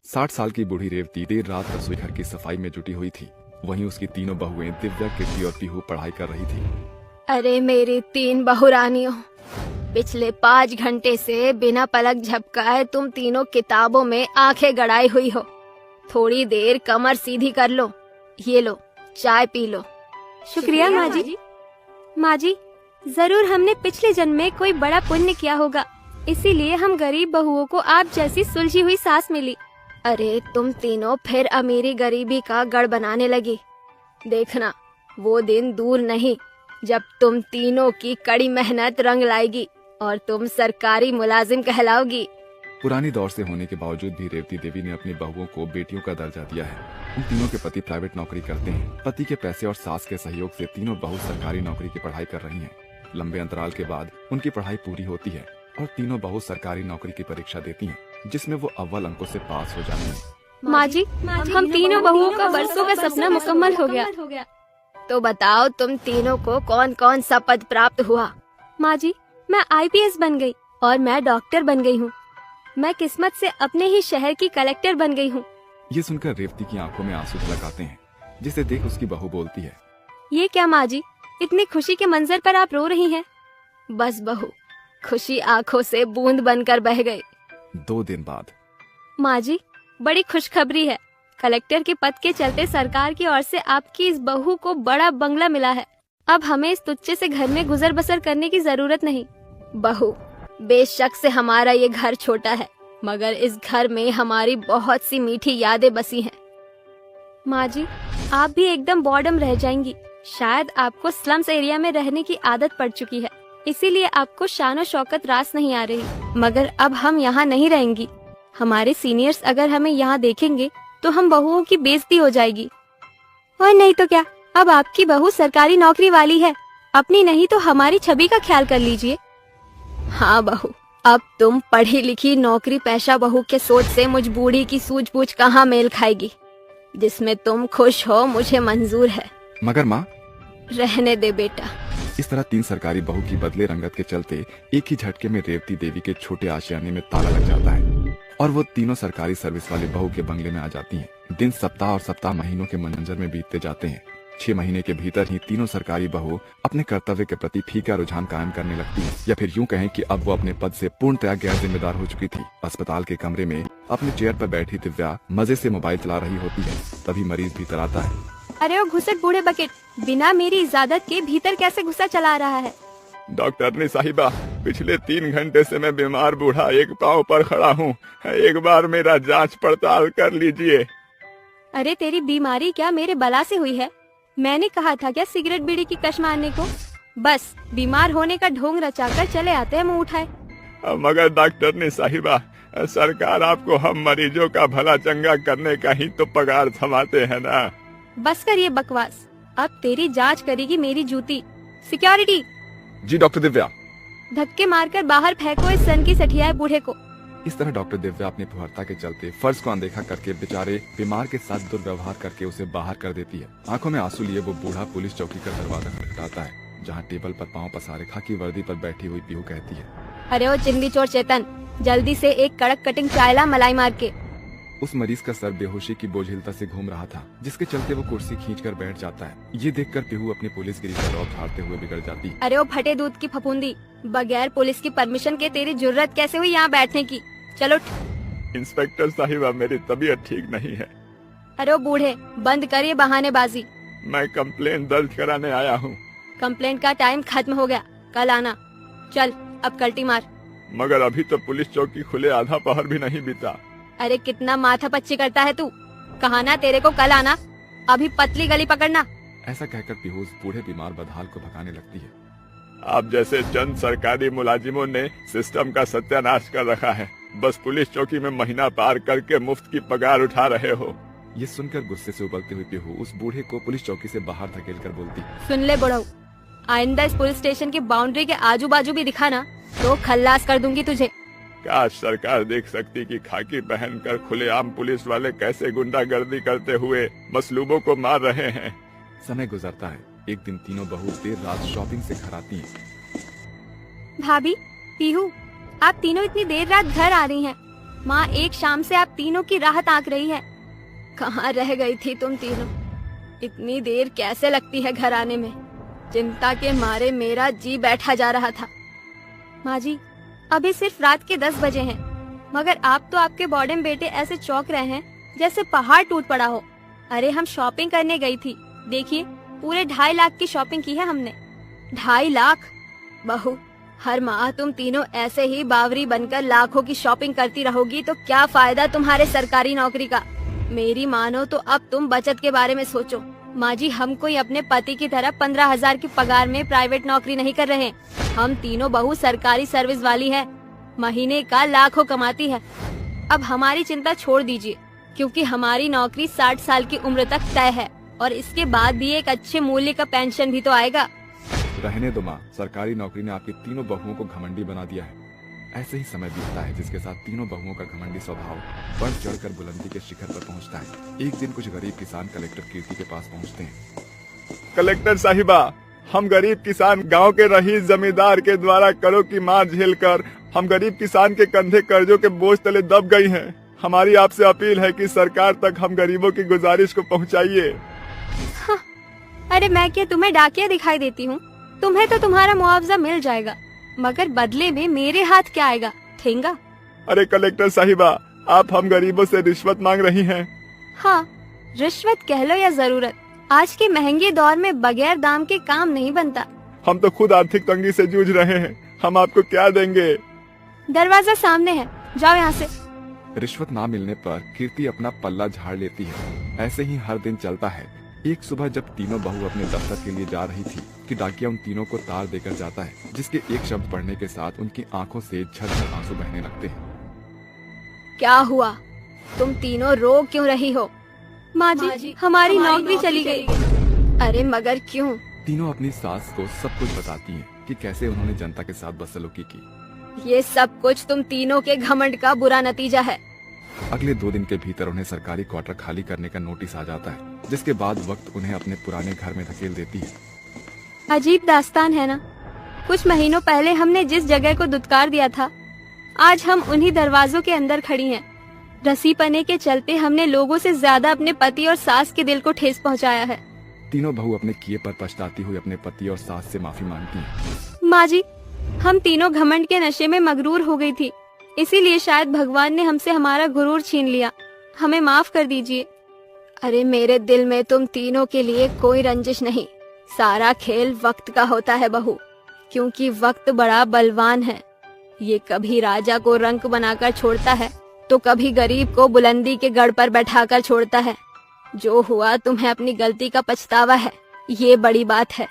60 साल की बूढ़ी रेवती देर रात रसोई घर की सफाई में जुटी हुई थी। वहीं उसकी तीनों बहुएं दिव्या, किट्टी और पीहू पढ़ाई कर रही थी। अरे मेरी 3 बहुरानियों, पिछले 5 घंटे से बिना पलक झपकाए तुम तीनों किताबों में आंखें गड़ाई हुई हो। थोड़ी देर कमर सीधी कर लो। ये लो, चाय पी लो। शुक्रिया माँ जी। माँ जी, जरूर हमने पिछले जन्म में कोई बड़ा पुण्य किया होगा, इसीलिए हम गरीब बहुओं को आप जैसी सुलझी हुई सास मिली। अरे तुम तीनों फिर अमीरी गरीबी का गढ़ बनाने लगी। देखना, वो दिन दूर नहीं जब तुम तीनों की कड़ी मेहनत रंग लाएगी और तुम सरकारी मुलाजिम कहलाओगी। पुरानी दौर से होने के बावजूद भी रेवती देवी ने अपनी बहुओं को बेटियों का दर्जा दिया है। उन तीनों के पति प्राइवेट नौकरी करते हैं। पति के पैसे और सास के सहयोग से तीनों बहू सरकारी नौकरी की पढ़ाई कर रही हैं। लंबे अंतराल के बाद उनकी पढ़ाई पूरी होती है और तीनों बहू सरकारी नौकरी की परीक्षा देती हैं, जिसमें वो अव्वल अंकों से पास हो जाती हैं। माँ जी, हम तीनों बहुओं का वर्षों का सपना मुकम्मल हो गया। तो बताओ, तुम तीनों को कौन कौन सा पद प्राप्त हुआ? माँ जी, मैं IPS बन गई और मैं डॉक्टर बन गई हूँ। मैं किस्मत से अपने ही शहर की कलेक्टर बन गई हूँ। ये सुनकर रेवती की आंखों में आंसू झलक आते हैं, जिसे देख उसकी बहू बोलती है, ये क्या माँ जी, इतनी खुशी के मंजर पर आप रो रही हैं? बस बहू, खुशी आंखों से बूंद बनकर बह गई। 2 दिन बाद। माँ जी, बड़ी खुशखबरी है। कलेक्टर के पद के चलते सरकार की ओर से आपकी इस बहू को बड़ा बंगला मिला है। अब हमें इस तुच्छे से घर में गुजर बसर करने की जरूरत नहीं। बहू, बेशक से हमारा ये घर छोटा है, मगर इस घर में हमारी बहुत सी मीठी यादें बसी हैं। माँ जी, आप भी एकदम बॉर्डम रह जाएंगी। शायद आपको स्लम्स एरिया में रहने की आदत पड़ चुकी है, इसीलिए आपको शान शौकत रास नहीं आ रही। मगर अब हम यहाँ नहीं रहेंगी। हमारे सीनियर्स अगर हमें यहाँ देखेंगे तो हम बहुओं की बेइज्जती हो जाएगी। और नहीं तो क्या, अब आपकी बहू सरकारी नौकरी वाली है। अपनी नहीं तो हमारी छवि का ख्याल कर लीजिए। हाँ बहू, अब तुम पढ़ी लिखी नौकरी पेशा बहू के सोच से मुझ बूढ़ी की सूझबूझ कहाँ मेल खाएगी। जिसमें तुम खुश हो मुझे मंजूर है। मगर माँ, रहने दे बेटा। इस तरह 3 सरकारी बहू की बदले रंगत के चलते एक ही झटके में रेवती देवी के छोटे आशियाने में ताला लग जाता है और वो तीनों सरकारी सर्विस वाले बहू के बंगले में आ जाती हैं। दिन सप्ताह और सप्ताह महीनों के मंजर में बीतते जाते हैं। 6 महीने के भीतर ही तीनों सरकारी बहू अपने कर्तव्य के प्रति फीका रुझान कायम करने लगती है, या फिर यूं कहें कि अब वो अपने पद से पूर्णतया गैर जिम्मेदार हो चुकी थी। अस्पताल के कमरे में अपने चेयर पर बैठी दिव्या मजे से मोबाइल चला रही होती है। तभी मरीज भीतर आता है। अरे ओ घुसट बूढ़े बकेट, बिना मेरी इजाजत के भीतर कैसे घुसा चला रहा है? डॉक्टरनी साहिबा, पिछले 3 घंटे से मैं बीमार बूढ़ा एक पाँव पर खड़ा हूँ। एक बार मेरा जांच पड़ताल कर लीजिए। अरे तेरी बीमारी क्या मेरे बला से हुई है? मैंने कहा था क्या सिगरेट बीड़ी की कश मारने को? बस बीमार होने का ढोंग रचाकर चले आते हैं मुंह उठाए। मगर डॉक्टरनी साहिबा, सरकार आपको हम मरीजों का भला चंगा करने का ही तो पगार थमाते हैं ना। बस कर ये बकवास, अब तेरी जांच करेगी मेरी जूती। सिक्योरिटी। जी डॉक्टर दिव्या। धक्के मारकर बाहर फेंको इस सन की सठियाए बूढ़े को। इस तरह डॉक्टर दिव्या अपनी फुहरता के चलते फर्ज को अनदेखा करके बेचारे बीमार के साथ दुर्व्यवहार करके उसे बाहर कर देती है। आंखों में आंसू लिए वो बूढ़ा पुलिस चौकी का दरवाजा खटखटाता है, जहाँ टेबल पर पांव पसारे खाकी वर्दी पर बैठी हुई पीहू कहती है, अरे ओ चिंदी चोर चेतन, जल्दी से एक कड़क कटिंग चाय ला मलाई मार के। उस मरीज का सर बेहोशी की बोझिलता से घूम रहा था, जिसके चलते वो कुर्सी खींचकर बैठ जाता है। ये देखकर पीहू अपनी पुलिसगिरी का रौब झाड़ते हुए बिगड़ जाती। अरे ओ फटे दूध की फफूंदी, बगैर पुलिस की परमिशन के तेरी जुर्रत कैसे हुई यहाँ बैठने की? चलो। इंस्पेक्टर साहिबा, मेरी तबीयत ठीक नहीं है। अरे ओ बूढ़े, बंद करिए बहानेबाजी। मैं कंप्लेन दर्ज कराने आया हूँ। कंप्लेंट का टाइम खत्म हो गया, कल आना। चल अब कल्टी मार। मगर अभी तो पुलिस चौकी खुले आधा पहर भी नहीं बीता। अरे कितना माथा पच्ची करता है तू? कहा ना तेरे को कल आना, अभी पतली गली पकड़ना। ऐसा कहकर पीहू उस बूढ़े बीमार बदहाल को भगाने लगती है। आप जैसे चंद सरकारी मुलाजिमों ने सिस्टम का सत्यानाश कर रखा है। बस पुलिस चौकी में महीना पार करके मुफ्त की पगार उठा रहे हो। ये सुनकर गुस्से से उबलती हुई पीहू उस बूढ़े को पुलिस चौकी से बाहर धकेलकर बोलती, सुन ले बुढ़ऊ, आइंदा इस पुलिस स्टेशन की बाउंड्री के आजू बाजू भी दिखाना तो खल्लास कर दूंगी तुझे। काश सरकार देख सकती कि खाकी पहनकर खुलेआम पुलिस वाले कैसे गुंडागर्दी करते हुए मसलूबों को मार रहे हैं। समय गुजरता है। एक दिन तीनों बहू देर रात शॉपिंग से घर आती हैं। भाभी, पीहू, आप तीनों इतनी देर रात घर आ रही हैं। माँ, एक शाम से आप तीनों की राह ताक रही है। कहाँ रह गई थी तुम तीनों? इतनी देर कैसे लगती है घर आने में? चिंता के मारे मेरा जी बैठा जा रहा था। माँ जी, अभी सिर्फ रात के 10 बजे हैं, मगर आप तो आपके बॉडम बेटे ऐसे चौंक रहे हैं जैसे पहाड़ टूट पड़ा हो। अरे हम शॉपिंग करने गई थी, देखिए पूरे 2.5 लाख की शॉपिंग की है हमने। 2.5 लाख? बहू, हर माह तुम तीनों ऐसे ही बावरी बनकर लाखों की शॉपिंग करती रहोगी तो क्या फायदा तुम्हारे सरकारी नौकरी का? मेरी मानो तो अब तुम बचत के बारे में सोचो। माँ जी, हम कोई अपने पति की तरह 15,000 की पगार में प्राइवेट नौकरी नहीं कर रहे। हम तीनों बहू सरकारी सर्विस वाली है, महीने का लाखों कमाती है। अब हमारी चिंता छोड़ दीजिए, क्योंकि हमारी नौकरी 60 साल की उम्र तक तय है और इसके बाद भी एक अच्छे मूल्य का पेंशन भी तो आएगा। रहने दो माँ, सरकारी नौकरी ने आपकी तीनों बहुओं को घमंडी बना दिया है। ऐसे ही समय बीतता है जिसके साथ तीनों बहुओं का घमंडी स्वभाव बढ़ चढ़कर बुलंदी के शिखर पर पहुंचता है। एक दिन कुछ गरीब किसान कलेक्टर कीर्ति के पास पहुंचते हैं। कलेक्टर साहिबा, हम गरीब किसान गांव के रईस जमींदार के द्वारा करों की मार झेलकर हम गरीब किसान के कंधे कर्जों के बोझ तले दब गई हैं। हमारी आपसे अपील है कि सरकार तक हम गरीबों की गुजारिश को पहुंचाइए। हाँ, अरे मैं क्या तुम्हें डाकिया दिखाई देती हूँ? तुम्हें तो तुम्हारा मुआवजा मिल जाएगा, मगर बदले में मेरे हाथ क्या आएगा? ठेंगा। अरे कलेक्टर साहिबा, आप हम गरीबों से रिश्वत मांग रही हैं। हाँ, रिश्वत कह लो या जरूरत, आज के महंगे दौर में बगैर दाम के काम नहीं बनता। हम तो खुद आर्थिक तंगी से जूझ रहे हैं, हम आपको क्या देंगे? दरवाजा सामने है, जाओ यहाँ से। रिश्वत ना मिलने पर कीर्ति अपना पल्ला झाड़ लेती है। ऐसे ही हर दिन चलता है। एक सुबह जब तीनों बहू अपने दफ्तर के लिए जा रही थी कि डाकिया उन तीनों को तार देकर जाता है, जिसके एक शब्द पढ़ने के साथ उनकी आंखों से झरझर आंसू बहने लगते हैं। क्या हुआ? तुम तीनों रो क्यों रही हो? माँ जी, हमारी नौकरी चली गई। अरे मगर क्यों? तीनों अपनी सास को सब कुछ बताती हैं कि कैसे उन्होंने जनता के साथ बदसलूकी की। ये सब कुछ तुम तीनों के घमंड का बुरा नतीजा है। अगले 2 दिन के भीतर उन्हें सरकारी क्वार्टर खाली करने का नोटिस आ जाता है, जिसके बाद वक्त उन्हें अपने पुराने घर में धकेल देती है। अजीब दास्तान है ना? कुछ महीनों पहले हमने जिस जगह को दुत्कार दिया था, आज हम उन्हीं दरवाजों के अंदर खड़ी हैं। रसीपने के चलते हमने लोगों से ज्यादा अपने पति और सास के दिल को ठेस पहुंचाया है। तीनों बहू अपने किए पर पछताती हुई अपने पति और सास से माफी मांगती हैं। माँ जी, हम तीनों घमंड के नशे में मगरूर हो गई थी, इसीलिए शायद भगवान ने हमसे हमारा गुरूर छीन लिया। हमें माफ कर दीजिए। अरे मेरे दिल में तुम तीनों के लिए कोई रंजिश नहीं। सारा खेल वक्त का होता है बहू, क्योंकि वक्त बड़ा बलवान है। ये कभी राजा को रंक बनाकर छोड़ता है तो कभी गरीब को बुलंदी के गढ़ पर बैठाकर छोड़ता है। जो हुआ तुम्हें अपनी गलती का पछतावा है, ये बड़ी बात है।